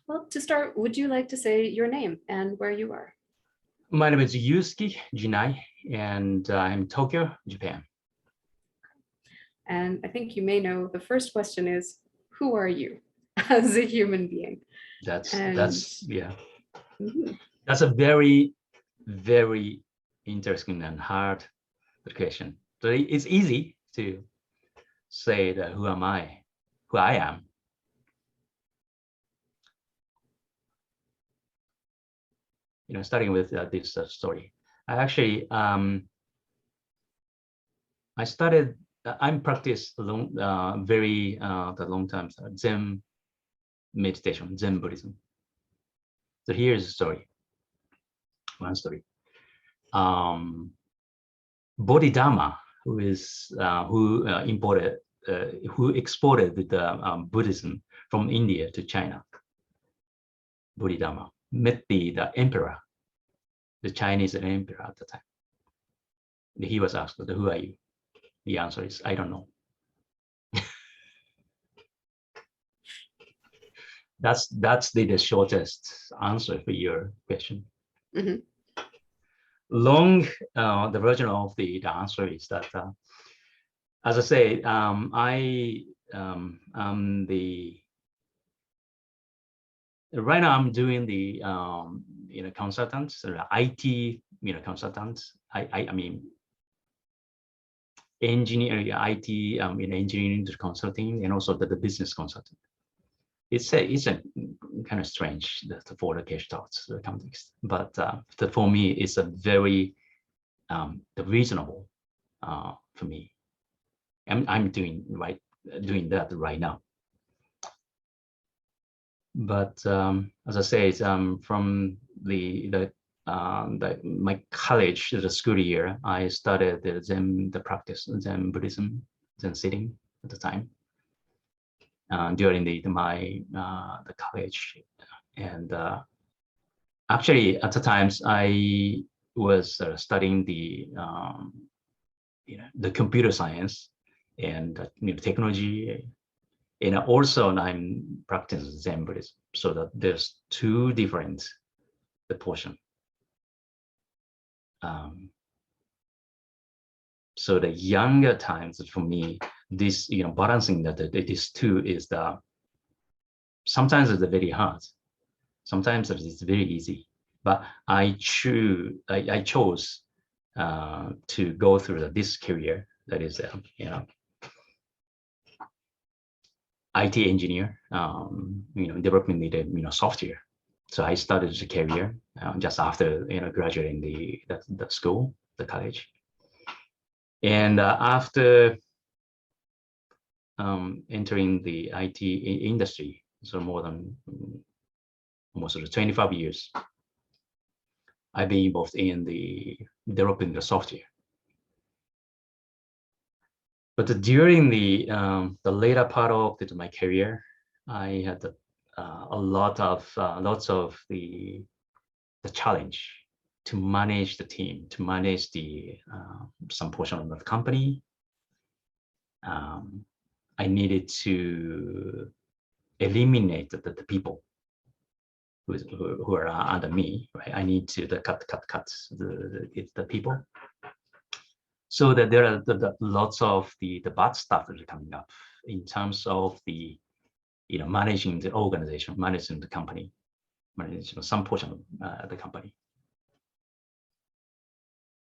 Well, to start, would you like to say your name and where you are? My name is Yusuke Jinnai, and I'm in Tokyo, Japan. And I think you may know the first question is, who are you as a human being? Yeah. Mhm. That's a very, very interesting and hard question. So it's easy to say that who am I, who I am. Starting with this story. I actually I'm practiced the long time Zen meditation, Zen Buddhism. So here's the story. One story. Bodhidharma, who exported the Buddhism from India to China. Bodhidharma met the emperor, the Chinese emperor at the time. He was asked, "Who are you?" The answer is, "I don't know." That's the shortest answer for your question. Mhm. Long, the version of the answer is that, as I say, right now I'm doing the consultants, IT consultants. I mean engineering, IT engineering consulting, and also the business consulting. It's a kind of strange for the Gestalt context, but for me it's a very reasonable for me. I'm doing that right now. But as I say, from my college, the school year, I started the practice Zen Buddhism, Zen sitting at the time during the college, and actually at the times I was studying the computer science and technology. And also I'm practicing Zen Buddhism, so that there's two different portion. So the younger times for me, this balancing these two is sometimes it's very hard, sometimes it's very easy. But I chose to go through this career, that is IT engineer, developing the software. So I started the career just after graduating the school, the college, and after entering the IT industry, so more than almost 25 years, I've been involved in developing the software. But during the later part of my career, I had lots of the challenge to manage the team, to manage some portion of the company. I needed to eliminate the people who are under me. Right? I need to cut the people. So that there are lots of the bad stuff that are coming up in terms of the managing the organization, managing the company, managing some portion of the company.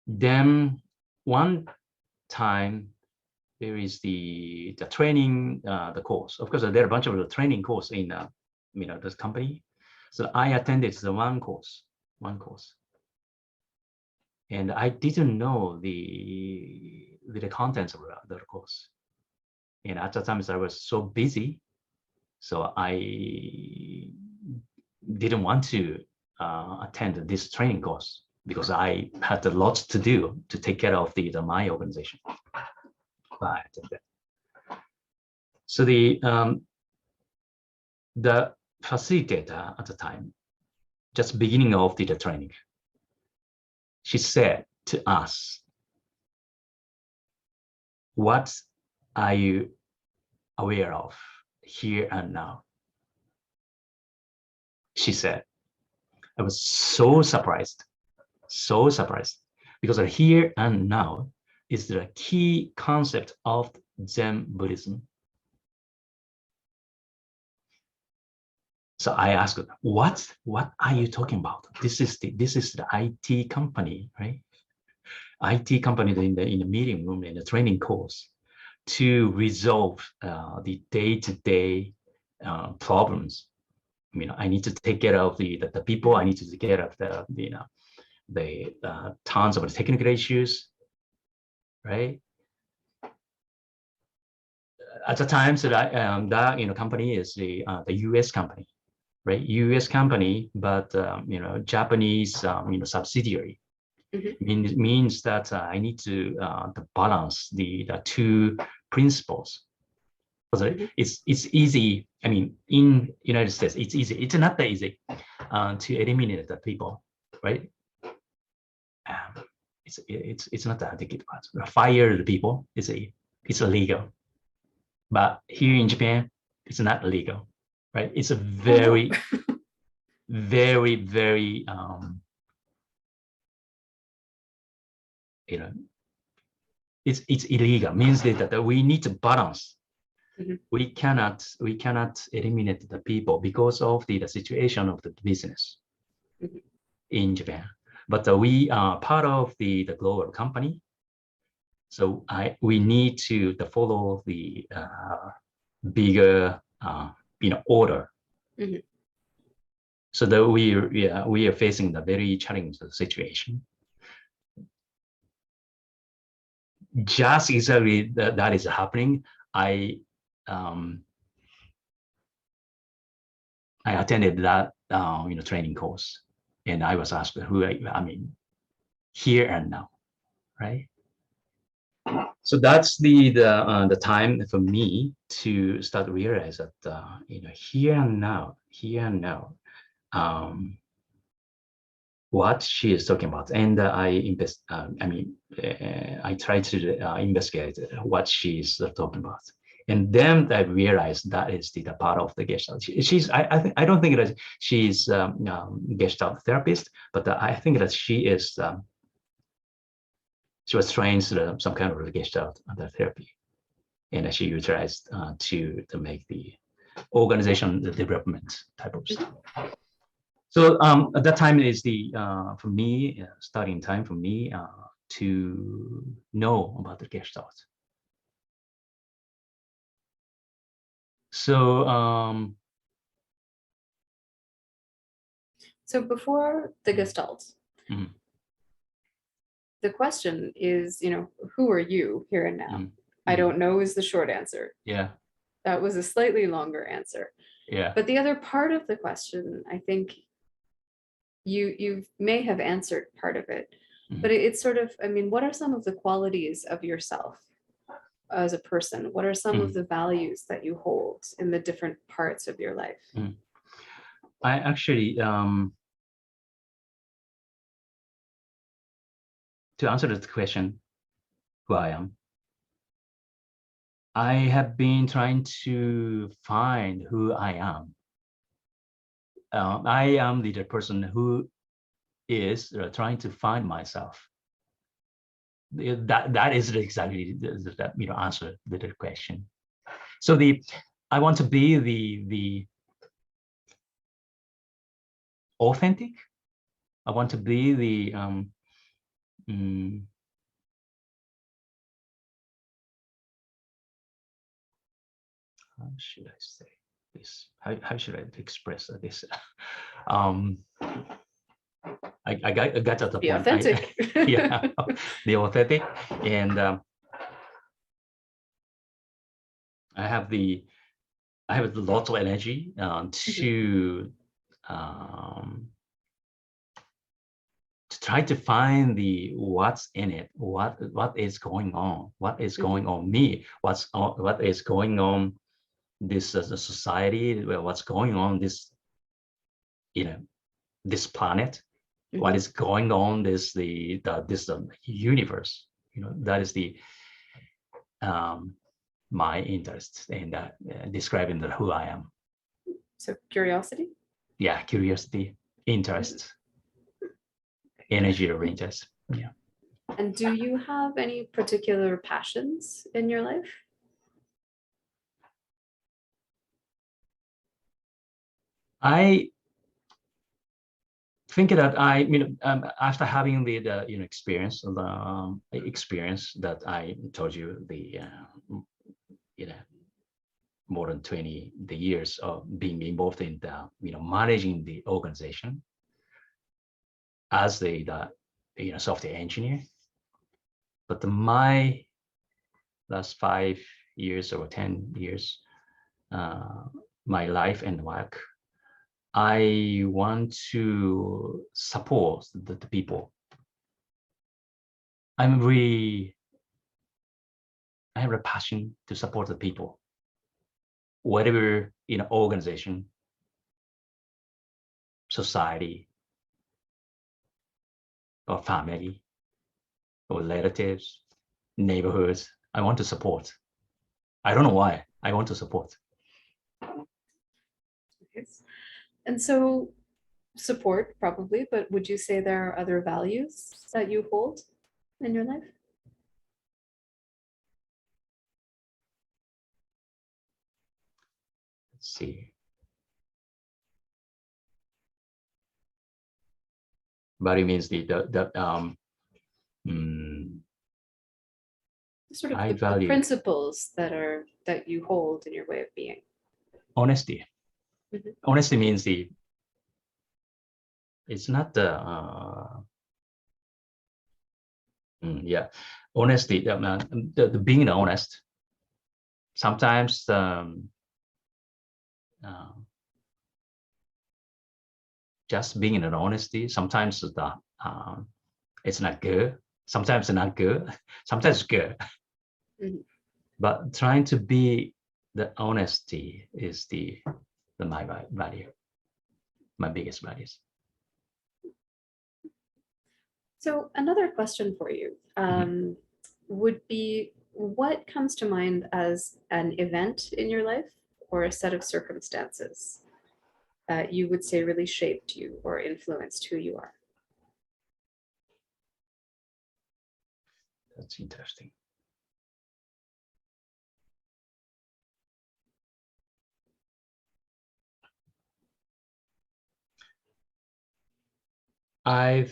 Then one time there is the training, the course. Of course, there are a bunch of the training course in this company. So I attended the one course, and I didn't know the contents of the course. And at the time, I was so busy, so I didn't want to attend this training course because I had a lot to do to take care of my organization. So the facilitator at the time, just beginning of the training, she said to us, "What are you aware of here and now?" she said. I was so surprised, because here and now is the key concept of Zen Buddhism. So I asked, what are you talking about? This is the IT company, right? IT company in the meeting room, in the training course, to resolve the day-to-day problems. I mean, I need to take care of the people. I need to take care of the tons of technical issues, right? At the time, so that company is the U.S. company, right? U.S. company, but Japanese subsidiary. Means that I need to balance the two principles. It's easy. I mean, in United States, it's easy. It's not that easy to eliminate the people, right? It's not that difficult. Fire the people it's illegal, but here in Japan, it's not illegal, right? It's a very, very, very it's illegal. Means that we need to balance. We cannot eliminate the people because of the situation of the business in Japan. But we are part of the global company, so we need to follow the bigger order. So that we are facing the very challenging situation. Just exactly that is happening. I attended that training course, and I was asked who I mean, here and now, right? So that's the time for me to start to realize that here and now, what she is talking about, and I try to investigate what she is talking about. And then I realized that is the part of the Gestalt. I don't think that she's Gestalt therapist, but I think that she was trained some kind of Gestalt therapy, and she utilized to make the organization the development type of stuff. So at that time is for me starting time for me to know about the Gestalt. So so before the Gestalt, the question is, who are you here and now? I don't know is the short answer. Yeah. That was a slightly longer answer. Yeah. But the other part of the question, I think you may have answered part of it, but it's sort of, I mean, what are some of the qualities of yourself as a person? What are some of the values that you hold in the different parts of your life? I actually, to answer the question, who I am, I have been trying to find who I am. I am the person who is trying to find myself. That is exactly the answer to the question. So I want to be the authentic. I want to be the how should I say this? How should I express this? I got to the Be point. Authentic. Yeah, the authentic, and I have lots of energy to try to find what's in it, what is going on, what is going on me, what is going on this society, what's going on this this planet, what is going on this universe. That is my interest in that describing who I am. So curiosity. yeah, curiosity, interest, energy ranges. Yeah. And do you have any particular passions in your life? I think that after having the experience that I told you, you know more than 20 the years of being involved in the managing the organization as the software engineer. But my last 5 years or 10 years, my life and work, I want to support the people. I have a passion to support the people, whatever organization, society, or family, or relatives, neighborhoods. I want to support. I don't know why. I want to support. And so support probably, but would you say there are other values that you hold in your life? Let's see. Value means Sort of I the value principles that you hold in your way of being. honesty. Mhm. Honesty means it's not yeah, honesty. The being honest. Sometimes just being in an honesty. Sometimes it's not good. Sometimes it's not good. Sometimes it's good. Mhm. But trying to be the honesty is my value, my biggest values. So another question for you would be, what comes to mind as an event in your life or a set of circumstances that you would say really shaped you or influenced who you are? That's interesting. I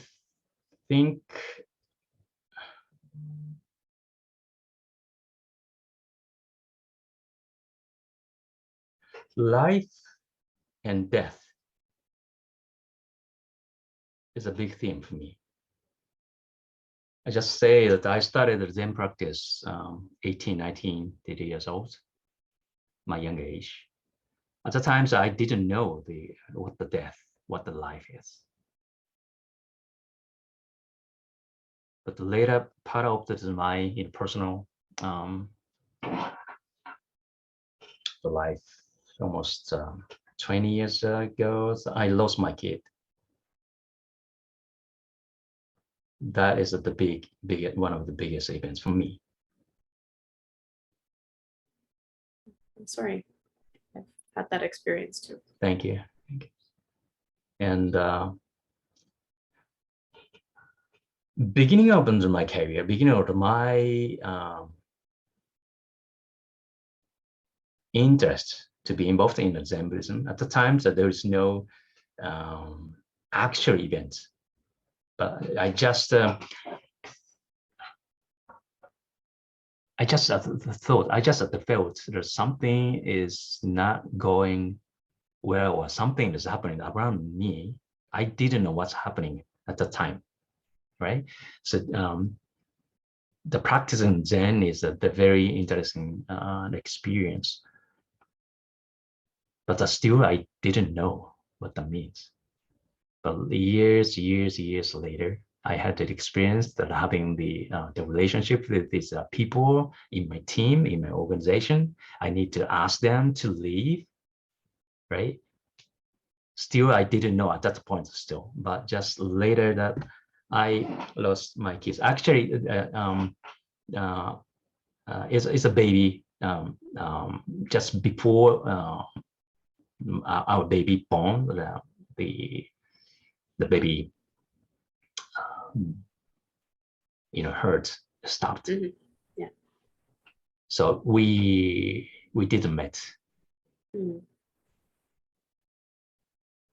think life and death is a big theme for me. I just say that I started the Zen practice 18, 19, 30 years old, my young age. At the times, I didn't know what the death, what the life is. But the later part of this is my personal the life. Almost 20 years ago, I lost my kid. That is the one of the biggest events for me. I'm sorry, I've had that experience too. Thank you. Thank you. And beginning of my career, beginning of my interest to be involved in the Zen Buddhism, at the time that there is no actual events, but I just thought, I just felt that something is not going well, or something is happening around me. I didn't know what's happening at the time, right? So the practice in Zen is a very interesting experience, but still I didn't know what that means. But years later, I had the experience that having the relationship with these people in my team, in my organization, I need to ask them to leave, right? Still, I didn't know at that point still, but just later that I lost my kids. Actually, it's a baby just before our baby born. the baby, heart stopped. Yeah. So we didn't meet.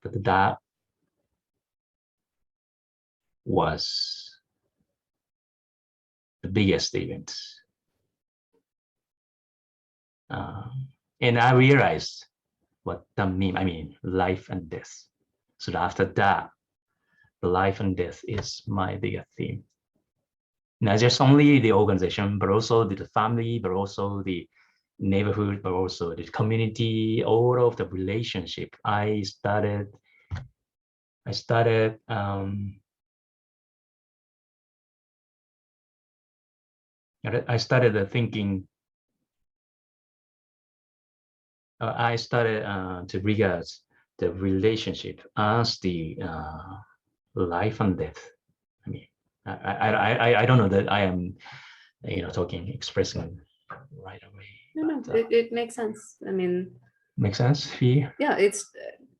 But that was the biggest event. And I realized what that means. I mean, life and death. So after that, the life and death is my biggest theme. Not just only the organization, but also the family, but also the neighborhood, but also the community, all of the relationship. I started thinking. I started to regard the relationship as the life and death. I mean, I don't know that I am, expressing right away. No, it makes sense. I mean, makes sense here. Yeah,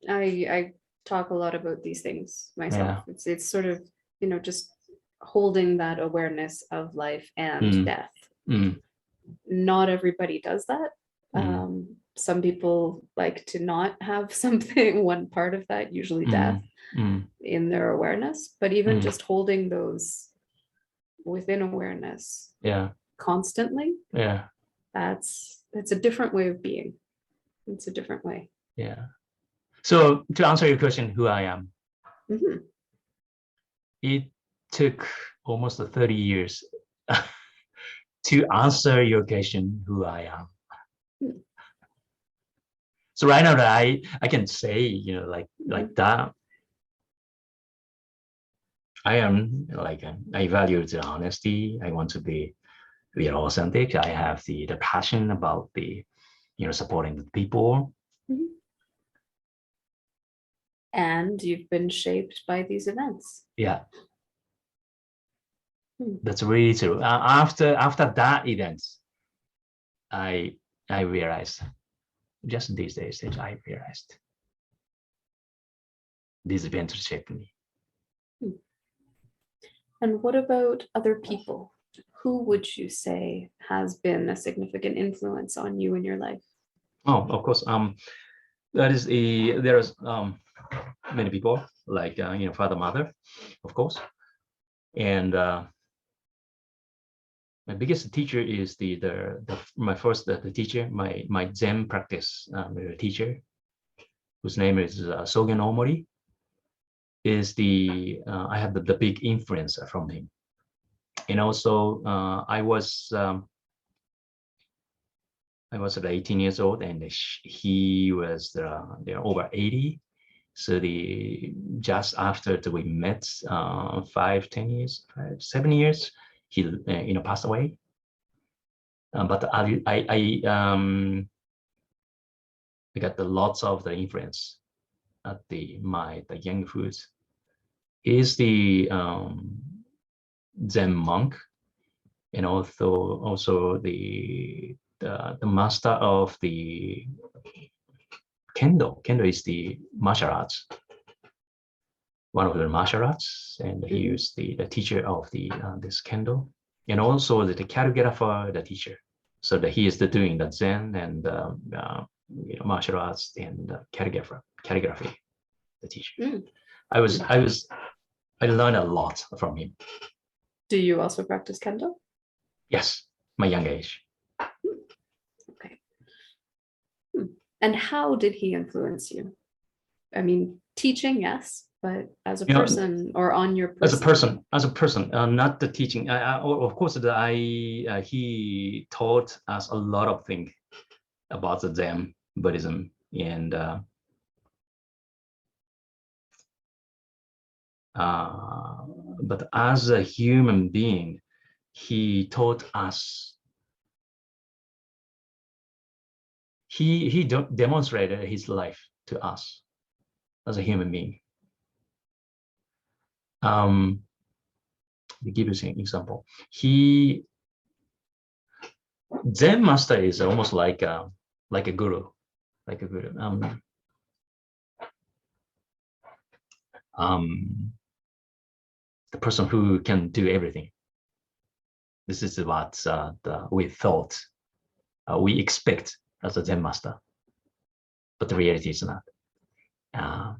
I talk a lot about these things myself. Yeah. It's sort of, just holding that awareness of life and death. Not everybody does that. Some people like to not have something, one part of that, usually death, in their awareness, but even just holding those within awareness constantly, that's a different way of being. It's a different way. Yeah. So to answer your question, who I am, it took almost 30 years to answer your question, who I am. So right now that I can say, like that, I am I value the honesty. I want to be authentic. I have the passion about the, supporting the people. And you've been shaped by these events. Yeah. That's really true. After that event, I realized, just these days, I realized this event shaped me. And what about other people? Who would you say has been a significant influence on you in your life? Oh, of course. There's many people like father, mother, of course, and my biggest teacher is my first teacher, my Zen practice teacher, whose name is Sogen Omori. Is I have the big influence from him, and also I was 18 years old, and he was over 80. So just after we met, 7 years, he passed away. But I got lots of the influence at the young foods. Is the Zen monk, and also the master of the Kendo. Kendo is the martial arts, one of the martial arts, and he is the teacher of this Kendo, and also the calligrapher, the teacher. So that he is doing the Zen and martial arts and calligraphy, the teacher. I learned a lot from him. Do you also practice Kendo? Yes, my young age. Okay. And how did he influence you? I mean, teaching, yes, but as a person or on your person? As a person, not the teaching. Of course, he taught us a lot of things about the Zen Buddhism, and but as a human being, he taught us. He demonstrated his life to us as a human being. To give you an example, Zen master is almost like a guru, the person who can do everything. This is what we thought, we expect as a Zen master, but the reality is not. After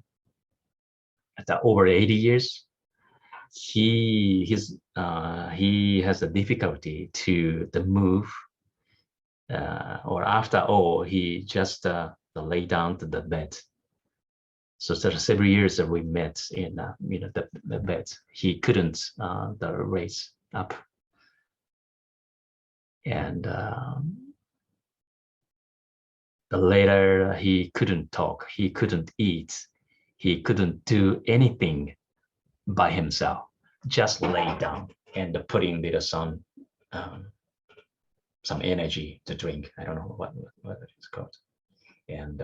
over 80 years, he has a difficulty to move, or after all, he just lay down to the bed. So there are several years that we met in the bed. He couldn't raise up, and later he couldn't talk, he couldn't eat, he couldn't do anything by himself. Just lay down and putting some energy to drink. I don't know what it's called, and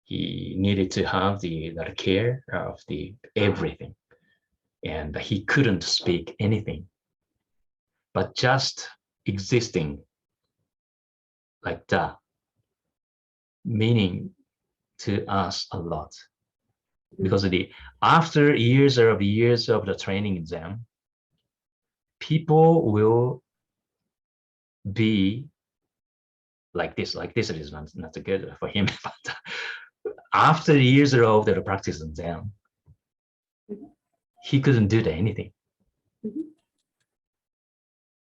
he needed to have the care of the everything, and he couldn't speak anything, but just existing like that, meaning to us a lot, because after years of the training exam, people will be like this. It is not good for him, but after years of the practice exam, he couldn't do anything.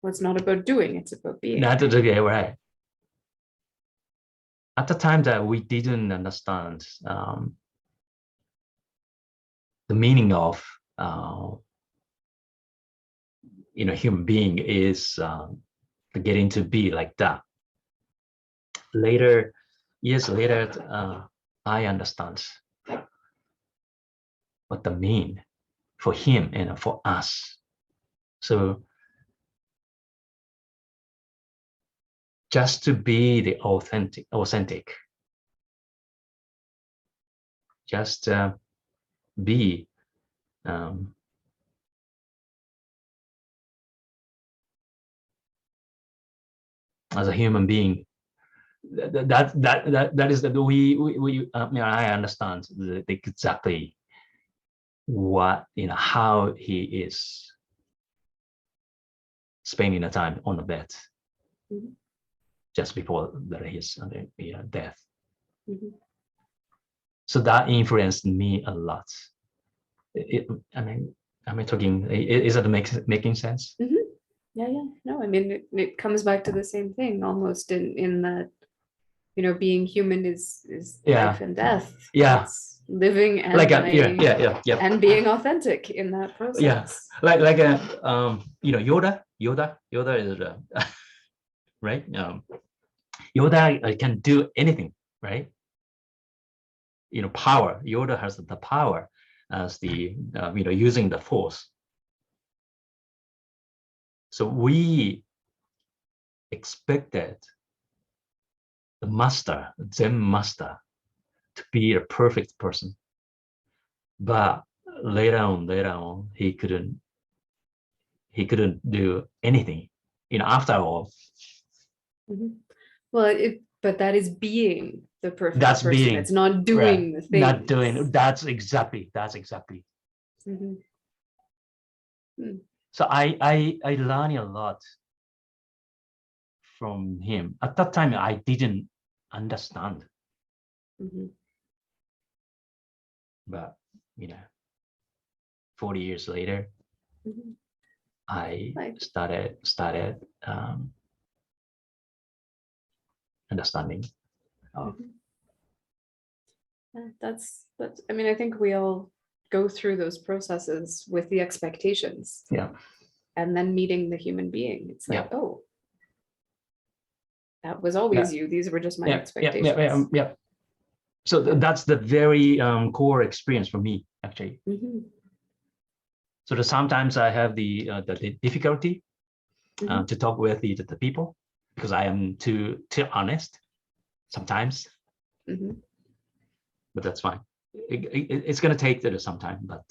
Well, it's not about doing, it's about being. Not to do, right. At the time that we didn't understand the meaning of human being is getting to be like that. Years later, I understand what the mean for him and for us. So just to be the authentic, just be as a human being. That is that we I understand exactly what how he is spending the time on the bed just before his death. So that influenced me a lot. Am I talking? Is that making sense? Yeah. No, I mean it comes back to the same thing almost in that being human is life and death. Yeah. It's living and like dying, and being authentic in that process. Yeah, like Yoda is right. Yoda can do anything, right? Power. Yoda has the power as the using the force. So we expected the Zen master, to be a perfect person, but later on, he couldn't do anything. After all. Well, but that is being the perfect That's person. being. It's not doing the thing. Not doing. That's exactly. So I learned a lot from him. At that time, I didn't understand. But 40 years later, I started understanding. That's. I mean, I think we all go through those processes with the expectations. Yeah. And then meeting the human being, it's like, oh, that was always you. These were just my expectations. Yeah. So that's the very core experience for me, actually. So sometimes I have the difficulty to talk with the people because I am too honest sometimes. But that's fine. It's going to take some time, but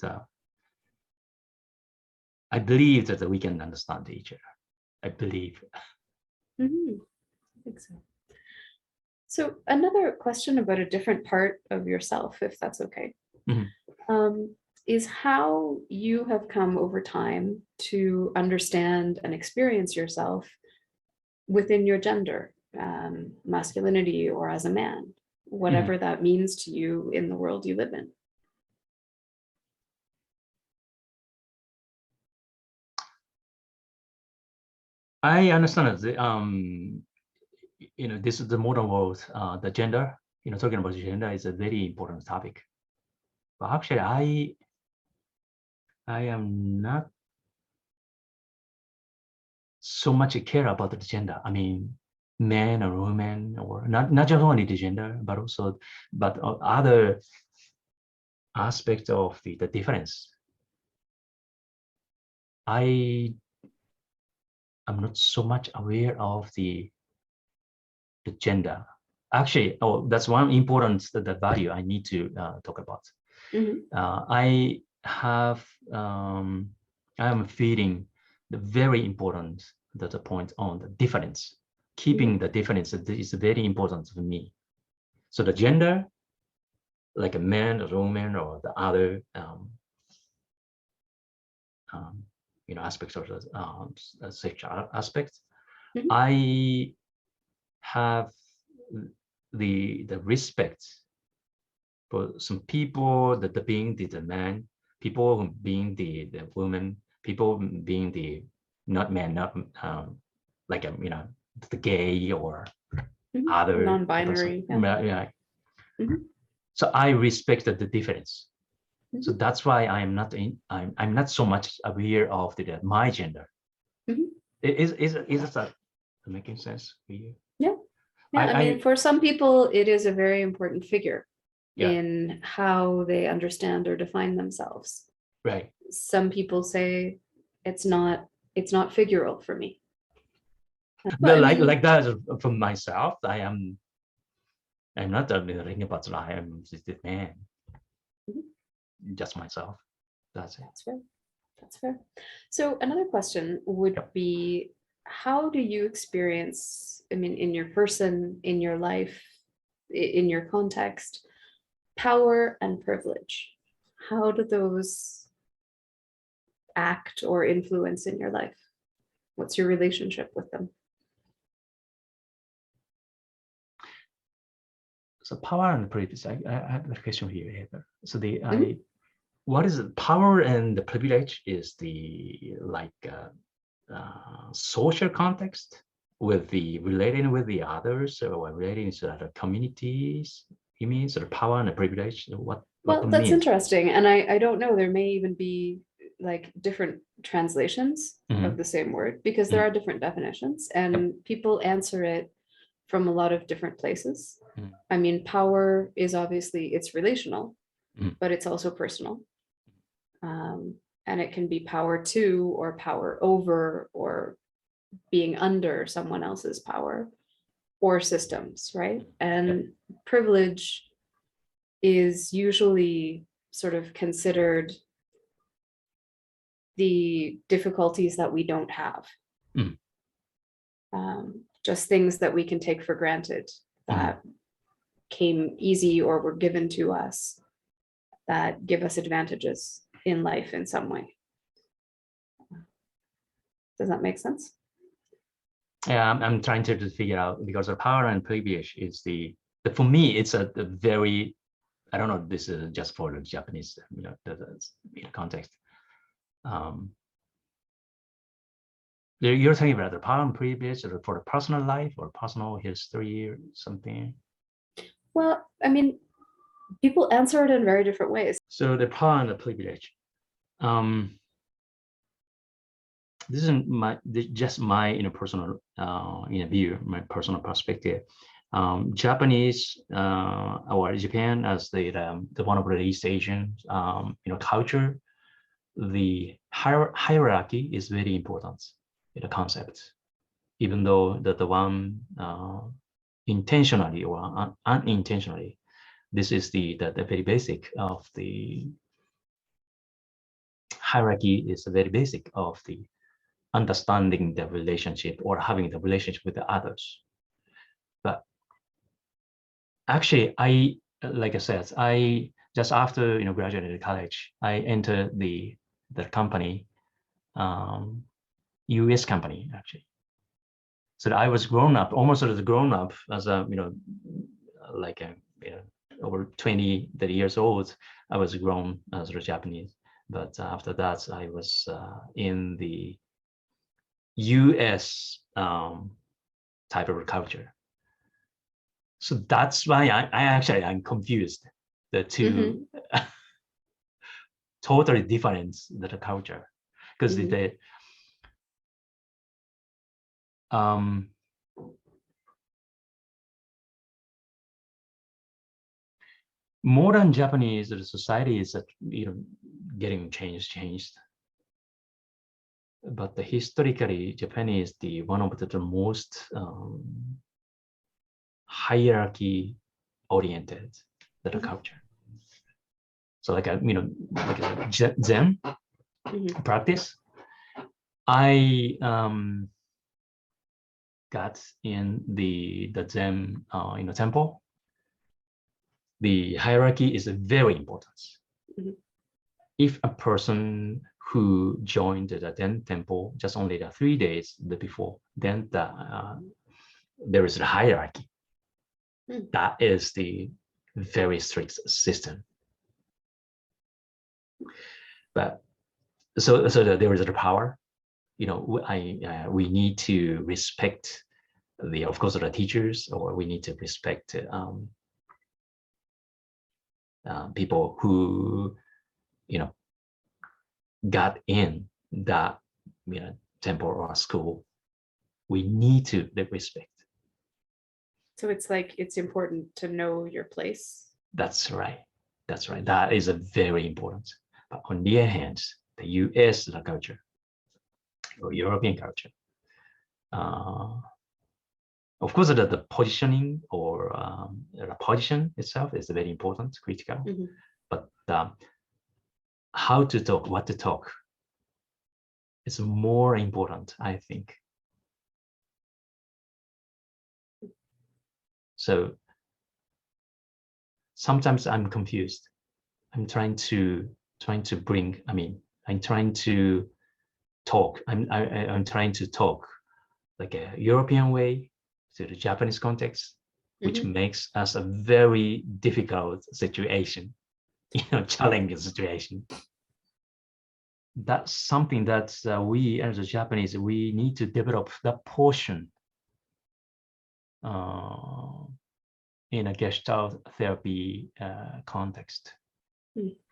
I believe that we can understand each other. I believe. I think so. So another question about a different part of yourself, if that's okay. is how you have come over time to understand and experience yourself within your gender, masculinity, or as a man, whatever that means to you in the world you live in. I understand that this is the modern world, the gender, talking about gender is a very important topic. But actually, I am not so much care about the gender. I mean, man or woman, or not just only the gender, but also other aspects of the difference. I am not so much aware of the gender. Actually, that's one important the value I need to talk about. I am feeling the very important the point on the difference. Keeping the difference is very important for me. So the gender, like a man or woman or the other aspects of the sexual aspects, I have the respect for some people that being the man, people being the woman, people being the not man, not like the gay or other non-binary. Yeah. So I respect the difference. So that's why I'm not so much aware of my gender. Is that making sense for you? Yeah. I mean, for some people, it is a very important figure in how they understand or define themselves. Right. Some people say it's not figural for me. But like that from myself, I'm not thinking about I am just a man. Just myself. That's it. That's fair. So another question would be, how do you experience, I mean, in your person, in your life, in your context, power and privilege? How do those act or influence in your life? What's your relationship with them? So power and privilege, I have a question here. So what is it? Power and the privilege is the social context with the relating with the others or relating to other communities. You mean sort of power and the privilege? What that's interesting, and I don't know. There may even be like different translations of the same word, because there are different definitions, and people answer it from a lot of different places. I mean, power is obviously, it's relational, but it's also personal. And it can be power to, or power over, or being under someone else's power or systems, right? And privilege is usually sort of considered the difficulties that we don't have. Just things that we can take for granted that came easy or were given to us that give us advantages in life in some way. Does that make sense? Yeah, I'm trying to figure out, because the power and privilege is for me, it's a very, I don't know, this is just for the Japanese, the context. You're talking about the power and privilege for the personal life or personal history or something? Well, I mean, people answer it in very different ways. So the power and the privilege. This is just my personal view, my personal perspective. Japanese or Japan as the one of the East Asian culture, the hierarchy is very important in the concept, even though the one intentionally or unintentionally, this is the very basic of the hierarchy, is the very basic of the understanding the relationship or having the relationship with the others. But actually, like I said, I just after graduated college, I entered the company, US company actually. So I was grown up, almost sort of grown up as a like a over 20, 30 years old. I was grown as a Japanese, but after that I was in the US type of culture. So that's why I'm confused. The two totally different culture, because the modern Japanese society is getting changed. But historically, Japan is one of the most hierarchy oriented culture. So like like a Zen practice, I got in the Zen temple. The hierarchy is very important. If a person who joined the Zen temple just only 3 days before, then there is a hierarchy. That is the very strict system. But so there is the power. We need to respect of course the teachers, or we need to respect people who got in that temple or school. We need to respect. So it's like it's important to know your place. That's right. That is a very important. But on the other hand, the US culture or European culture, of course, the positioning or the position itself is very important, critical. But how to talk, what to talk, is more important, I think. So sometimes I'm confused. I'm trying to bring. I'm trying to talk. I'm trying to talk like a European way to the Japanese context, which makes us a very difficult situation, challenging situation. That's something that we as a Japanese, we need to develop that portion in a Gestalt therapy context.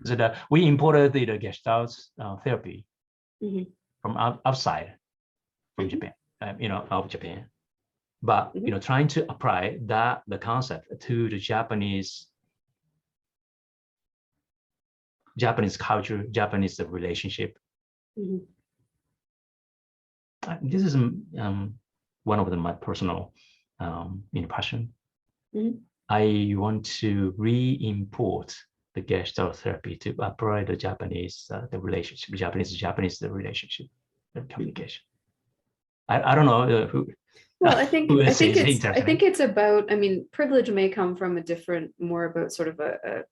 So that we imported the Gestalt therapy from outside, from Japan, of Japan. But trying to apply the concept to the Japanese culture, Japanese relationship. This is one of my personal passion. I want to re-import the Gestalt therapy to apply the Japanese relationship, Japanese relationship and communication. I don't know who. Well, I think it's about. Privilege may come from a different, more about sort of a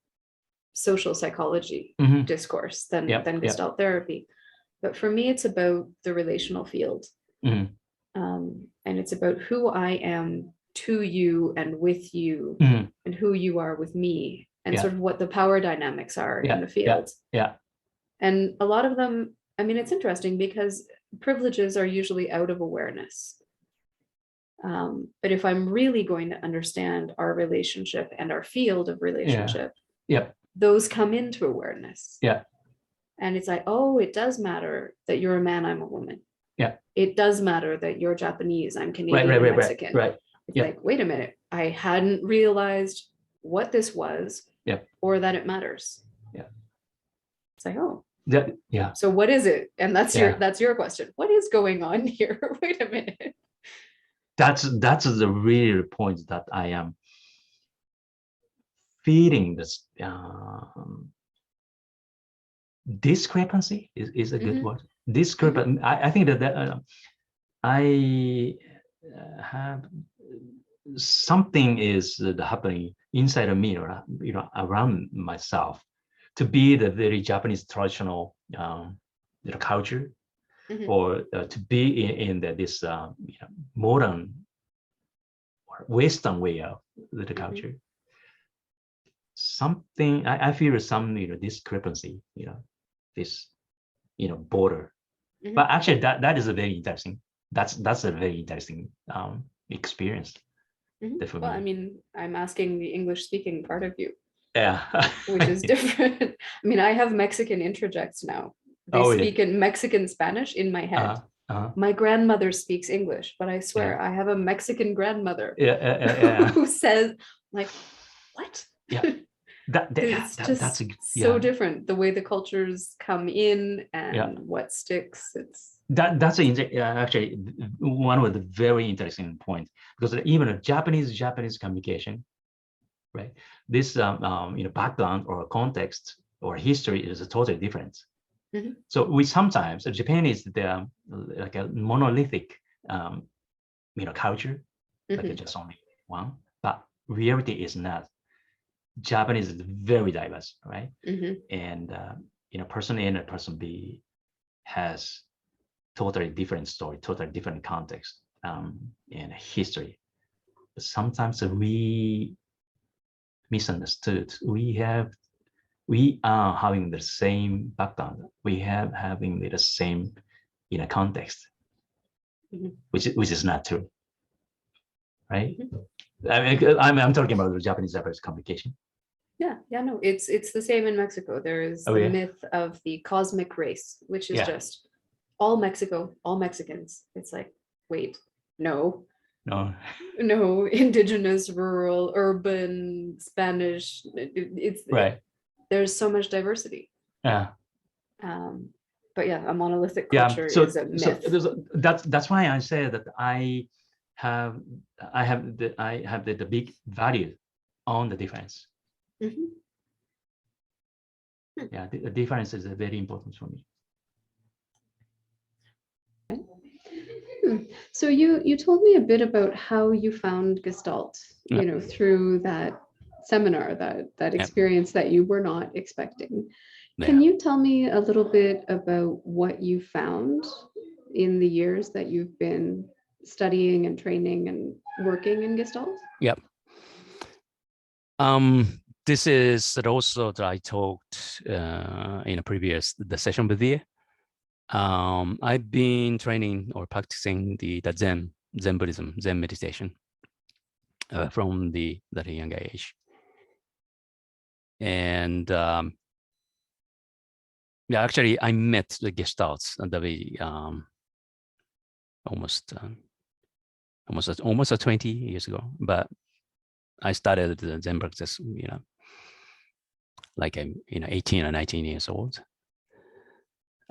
social psychology discourse than Gestalt therapy. But for me, it's about the relational field, and it's about who I am to you and with you, and who you are with me, and sort of what the power dynamics are in the field. And a lot of them, it's interesting because privileges are usually out of awareness. But if I'm really going to understand our relationship and our field of relationship, those come into awareness. And it's like, oh, it does matter that you're a man, I'm a woman. It does matter that you're Japanese, I'm Canadian, and Mexican. It's like, wait a minute, I hadn't realized what this was, or that it matters. It's like, oh, so what is it? And that's your question. What is going on here? Wait a minute. That's the real point that I am feeling. This discrepancy is a good word. Discrepancy. I think that I have something is happening inside of me, or around myself, to be the very Japanese traditional culture, or to be in this modern or Western way of the culture. Something I feel some discrepancy, this border. But actually, that is a very interesting. That's a very interesting experience. Well, I mean, I'm asking the English speaking part of you. Yeah. Which is different. I mean, I have Mexican interjects now. They speak in Mexican Spanish in my head. My grandmother speaks English, but I swear I have a Mexican grandmother who says, like, what? Yeah. It's just so different, the way the cultures come in and what sticks. That's actually one of the very interesting points, because even a Japanese communication, right? This background or context or history is totally different. So we sometimes Japan is like a monolithic culture, like just only one, but reality is not. Japanese is very diverse, right? And person A and person B has totally different story, totally different context and history. But sometimes we misunderstood. We are having the same background. We have having the same context, which is not true, right? I mean, I'm talking about the Japanese communication. Yeah, no, it's the same in Mexico. There is the myth of the cosmic race, which is just all Mexico, all Mexicans. It's like, wait, no, indigenous, rural, urban, Spanish. There's so much diversity. Yeah. But yeah, a monolithic culture is a myth. So that's why I say that I have the big value on the difference. Yeah, the difference is very important for me. So you told me a bit about how you found Gestalt, through that seminar, that experience that you were not expecting. Can you tell me a little bit about what you found in the years that you've been studying and training and working in Gestalt? Yep. This is also that I talked in a previous session with you. I've been training or practicing the Zen Buddhism, Zen meditation from the very young age. And actually, I met the Gestalts at the very almost 20 years ago. But I started the Zen practice, like I'm 18 or 19 years old.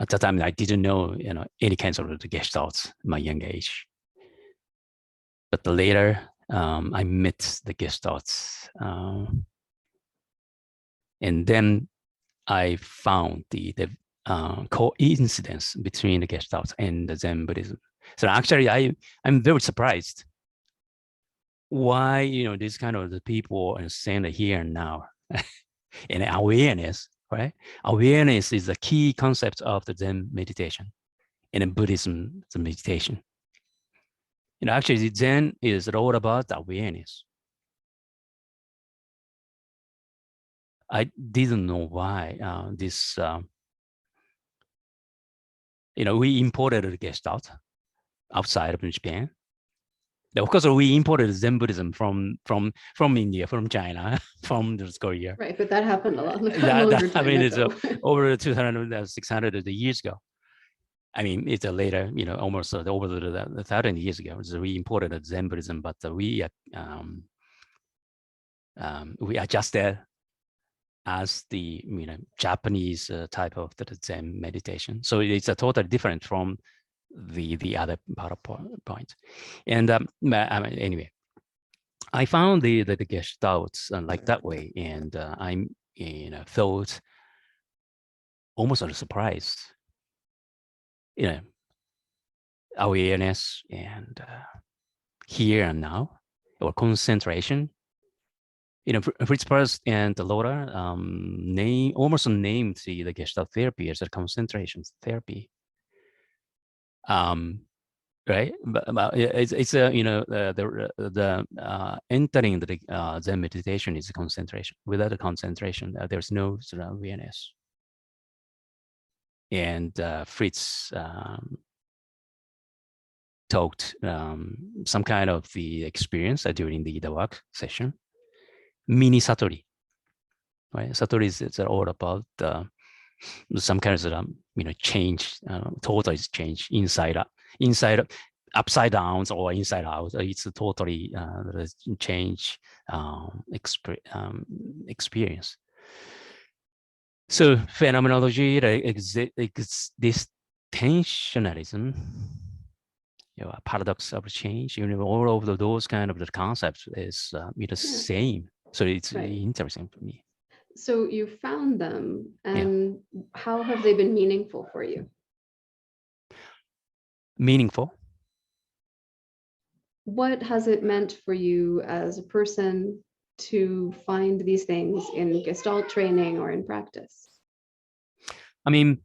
At that time, I didn't know any kinds of the Gestalts in my young age. But later, I met the Gestalts, and then I found the coincidence between the Gestalts and the Zen Buddhism. So actually, I'm very surprised why these kind of the people are saying here and now, and awareness, right? Awareness is the key concept of the Zen meditation, and in Buddhism, the meditation. Actually, Zen is all about awareness. I didn't know why this. We imported the Gestalt outside of Japan. Of course, we imported Zen Buddhism from India, from China, from Korea. Right, but that happened a lot longer time ago. It's over 200, 600 years ago. I mean, it's later, almost over 1,000 years ago. So we imported Zen Buddhism, but we adjusted as the Japanese type of the Zen meditation. So it's a totally different from the other point. And anyway, I found the Gestalts like that way, and I'm felt almost surprised. Awareness and here and now, or concentration. Fritz Perls and Laura almost named the Gestalt therapy as a concentration therapy. Right, but it's a the entering the Zen meditation is a concentration. Without a concentration, there's no sort of awareness. And Fritz talked some kind of the experience during the work session. Mini Satori, right? Satori is all about some kind of change, total change inside upside down or inside out. It's a totally change experience. So phenomenology, this tensionalism, paradox of change, all of those kind of the concepts is the same. So it's interesting for me. So you found them, and how have they been meaningful for you? Meaningful? What has it meant for you as a person to find these things in Gestalt training or in practice? I mean,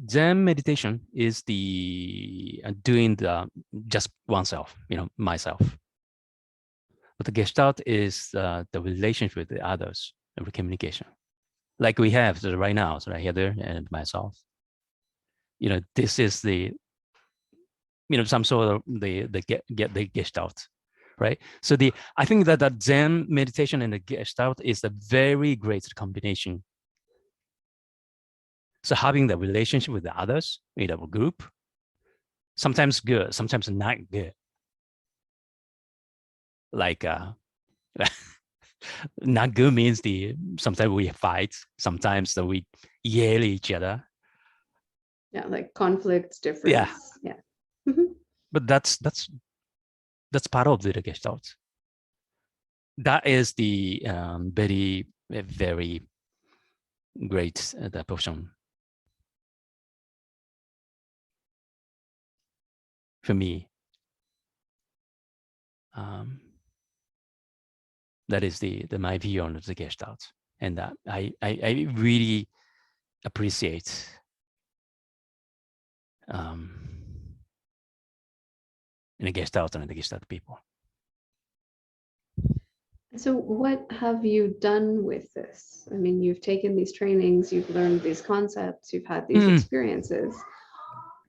Zen meditation is the doing the just oneself, myself. But the Gestalt is the relationship with the others, the communication, like we have right now. So Heather and myself. This is the some sort of the Gestalt, right? So I think that the Zen meditation and the Gestalt is a very great combination. So having the relationship with the others in a group, sometimes good, sometimes not good. Like not good means sometimes we fight, sometimes we yell at each other. Yeah, like conflicts, difference. Yeah. But that's part of the Gestalt. That is the very great the portion for me. That is my view on the Gestalt, and that I really appreciate in the Gestalt and the Gestalt people. So what have you done with this? I mean, you've taken these trainings, you've learned these concepts, you've had these experiences.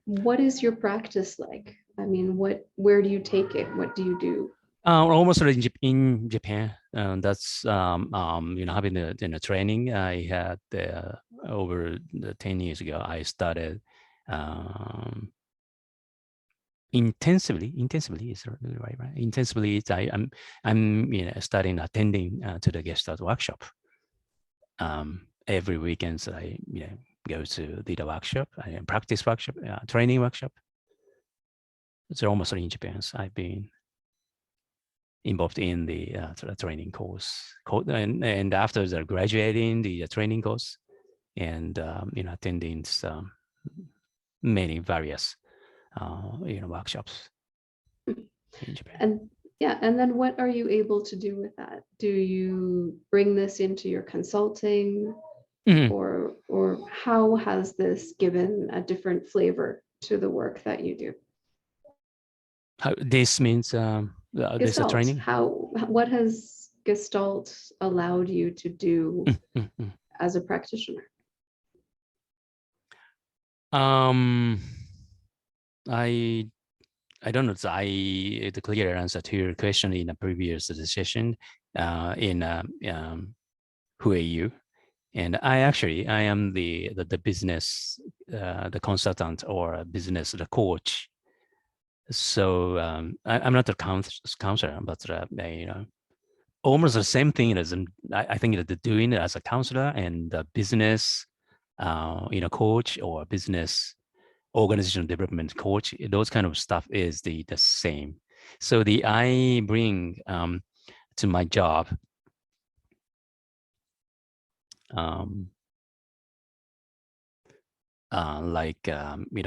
What is your practice like? I mean, where do you take it? What do you do? Almost in Japan. That's having the training I had over 10 years ago. I started intensively is right. Intensively, I'm starting attending to the Gestalt workshop. Every weekend, I go to the workshop, practice workshop, training workshop. It's almost in Japan. I've been involved in the training course, and after the graduating the training course, and attending some many various workshops in Japan. And then what are you able to do with that? Do you bring this into your consulting, or how has this given a different flavor to the work that you do? This means this training. What has Gestalt allowed you to do as a practitioner? I don't know. The clear answer to your question in a previous session who are you? And I am the business the consultant or business the coach. So I'm not a counselor, but almost the same thing as I think that doing it as a counselor and a business coach or business organizational development coach, those kind of stuff is the same. So I bring to my job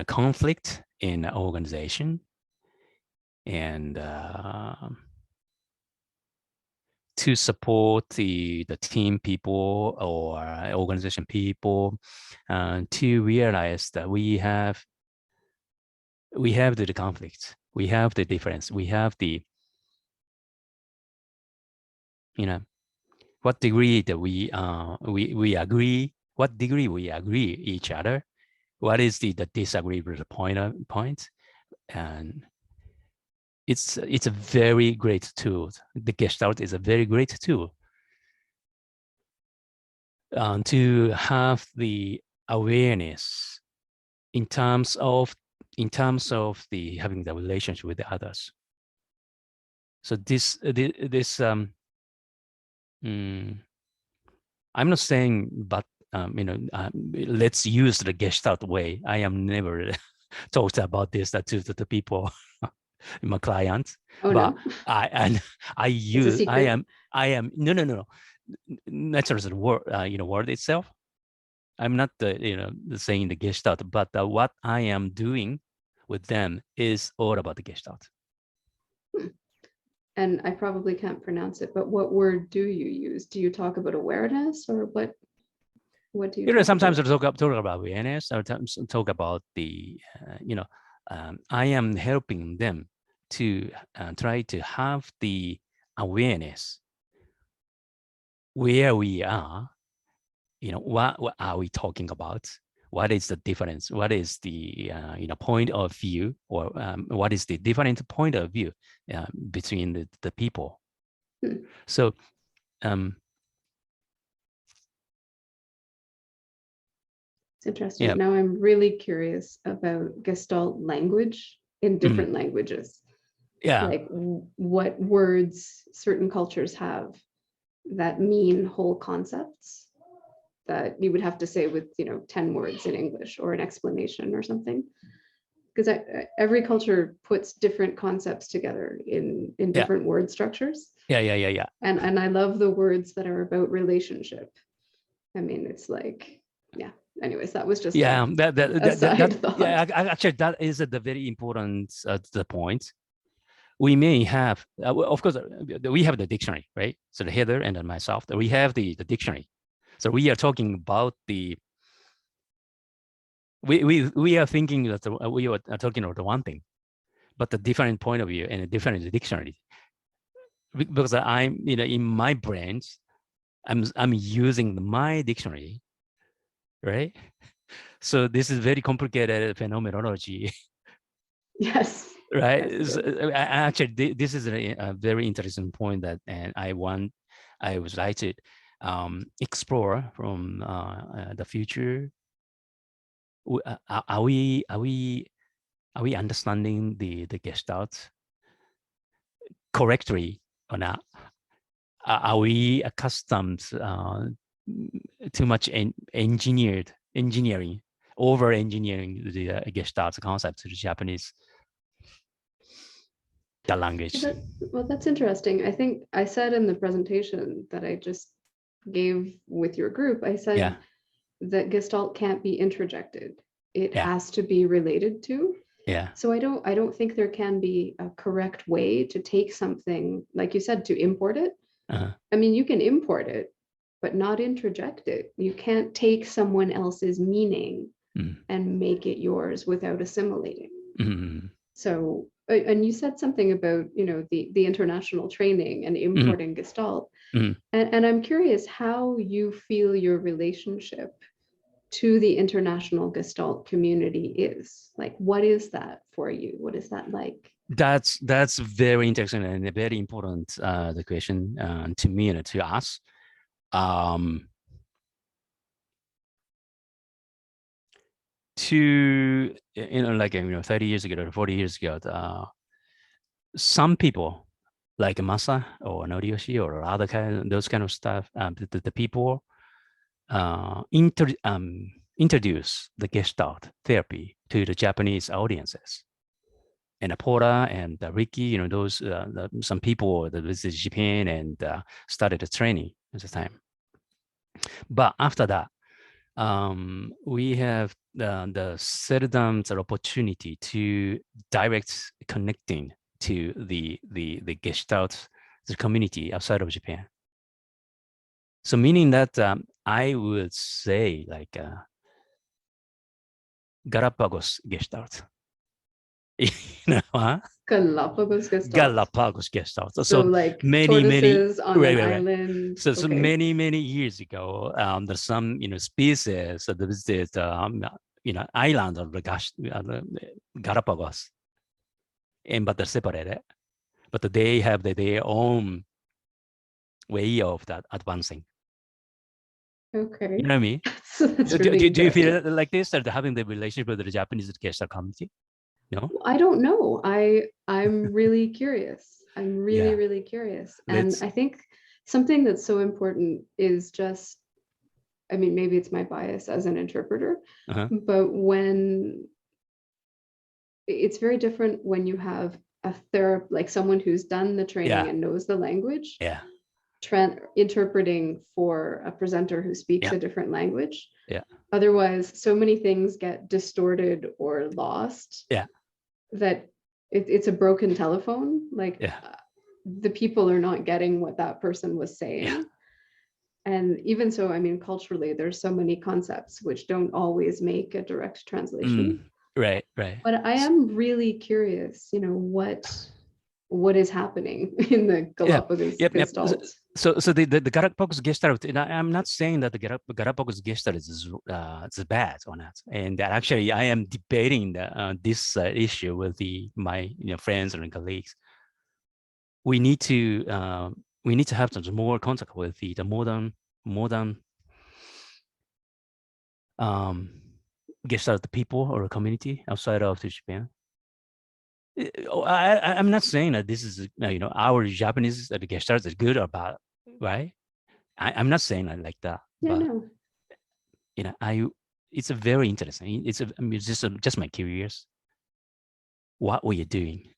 conflict in an organization, and to support the team people or organization people, to realize that we have the conflict, we have the difference, we have the, what degree that we agree, what degree we agree each other, what is the disagreeable point, and it's a very great tool. The Gestalt is a very great tool to have the awareness in terms of the having the relationship with the others. So I'm not saying, but let's use the Gestalt way. I am never talked about this to the people, my clients. Oh, but no. I use It's a secret. I am no. That's the word, word itself. I'm not saying the Gestalt, but what I am doing with them is all about the Gestalt. And I probably can't pronounce it, but what word do you use? Do you talk about awareness, or what do you talk sometimes about? I talk about awareness, sometimes talk about the I am helping them to try to have the awareness where we are, what are we talking about, what is the difference, what is the point of view, or what is the different point of view between the people. So It's interesting. yeah. Now I'm really curious about Gestalt language in different languages. Yeah. Like what words certain cultures have that mean whole concepts that you would have to say with 10 words in English, or an explanation or something. Because every culture puts different concepts together in different word structures. Yeah. And I love the words that are about relationship. I mean, it's like, yeah. Anyways, that was just a side thought. Yeah, actually, that is the very important the point. We may have, of course, we have the dictionary, right? So the Heather and then myself, we have the dictionary. So we are talking about we are thinking that we are talking about the one thing, but the different point of view and a different dictionary. Because I'm, in my brain, I'm using my dictionary, right? So this is very complicated phenomenology. Yes. Right. Yes. Actually, this is a very interesting point that, and I would like to explore from the future. Are we understanding the Gestalt correctly or not? Are we accustomed too much engineering, over engineering the Gestalt concept to the Japanese? The language. Well, that's interesting. I think I said in the presentation that I just gave with your group, I said that Gestalt can't be introjected. It has to be related to. Yeah. So I don't think there can be a correct way to take something, like you said, to import it. I mean, you can import it, but not introject it. You can't take someone else's meaning and make it yours without assimilating. So, and you said something about, the international training and importing Gestalt. And I'm curious how you feel your relationship to the international Gestalt community is. Like, what is that for you? What is that like? That's very interesting and a very important the question to me and to us. To 30 years ago or 40 years ago, some people like Masa or Noriyoshi or other those kind of stuff, the people introduce the Gestalt therapy to the Japanese audiences. And Apora and Ricky, those some people that visited Japan and started the training at the time. But after that, we have the seldom opportunity to direct connecting to the Gestalt the community outside of Japan. So meaning that I would say like Galapagos Gestalt. You know, huh? Galapagos Gestalt. Galapagos Gestalt. So So like many, tortoises on right, an right, right. island. So Okay. many years ago, there's some species that visited island of the Galapagos, and but they're separated, but they have their own way of that advancing. Okay. You know what I mean? That's Do really you feel interesting. like this, or having the relationship with the Japanese Gestalt community? No. I don't know. I'm really curious. I'm really, Yeah. really curious. Let's- And I think something that's so important is just, I mean, maybe it's my bias as an interpreter, Uh-huh. but when it's very different when you have a therapist, like someone who's done the training Yeah. and knows the language, Yeah. interpreting for a presenter who speaks Yeah. a different language. Yeah. Otherwise, so many things get distorted or lost. Yeah. That it's a broken telephone. Like Yeah. the people are not getting what that person was saying. Yeah. And even so, I mean, culturally, there's so many concepts which don't always make a direct translation. Right. Right. But I am really curious, what is happening in the Galapagos Yep. Gestalt. So the Galapagos Gestalt, and I'm not saying that the Galapagos Gestalt is bad or not, and that actually I am debating this issue with my friends and colleagues. We need to have some more contact with the modern Gestalt people or community outside of Japan. I'm not saying that this is our Japanese Gestalt is good or bad, right? I'm not saying it like that. Yeah, but, no. It's a very interesting. It's just my curious. What were you doing